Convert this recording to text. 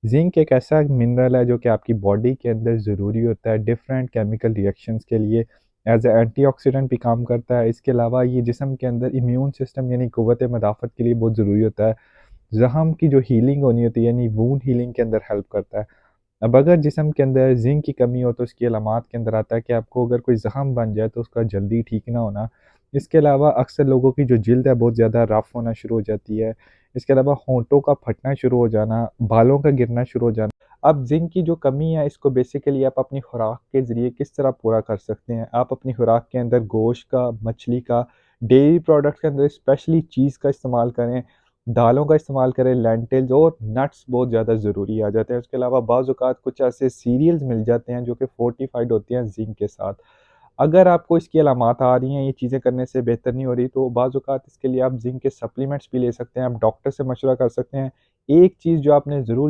Zinc एक ऐसा mineral है जो कि आपकी बॉडी के अंदर ज़रूरी होता है डिफरेंट केमिकल रिएक्शंस के लिए। एज़ अ एंटीऑक्सीडेंट भी काम करता है। इसके अलावा ये जिस्म के अंदर इम्यून सिस्टम यानी क़ुव्वत मदाफ़त के लिए बहुत ज़रूरी होता है। ज़ख़म की जो हीलिंग होनी होती है यानी वुंड हीलिंग के अंदर हेल्प करता है। अब अगर जिस्म के अंदर ज़िंक की कमी हो तो उसकी अलामात के अंदर आता है कि आपको अगर कोई ज़ख़म बन जाए तो उसका जल्दी ठीक ना होना। इसके अलावा अक्सर लोगों की जो जिल्द है बहुत ज़्यादा रफ़ होना शुरू हो जाती है। इसके अलावा होंठों का फटना शुरू हो जाना, बालों का गिरना शुरू हो जाना। अब ज़िंक की जो कमी है इसको बेसिकली आप अपनी खुराक के ज़रिए किस तरह पूरा कर सकते हैं? आप अपनी खुराक के अंदर गोश्त का, मछली का, डेयरी प्रोडक्ट्स के अंदर स्पेशली चीज़ का इस्तेमाल करें, दालों का इस्तेमाल करें, लेंटिल्स और नट्स बहुत ज़्यादा ज़रूरी आ जाते हैं। उसके अलावा बाज़ औक़ात कुछ ऐसे सीरियल्स मिल जाते हैं जो कि फ़ोर्टिफ़ाइड होते हैं ज़िंक के साथ। अगर आपको इसकी अलामात आ रही हैं, ये चीज़ें करने से बेहतर नहीं हो रही, तो बाज़ औक़ात इसके लिए आप ज़िंक के सप्लीमेंट्स भी ले सकते हैं, आप डॉक्टर से मशवरा कर सकते हैं। एक चीज़ जो आपने ज़रूर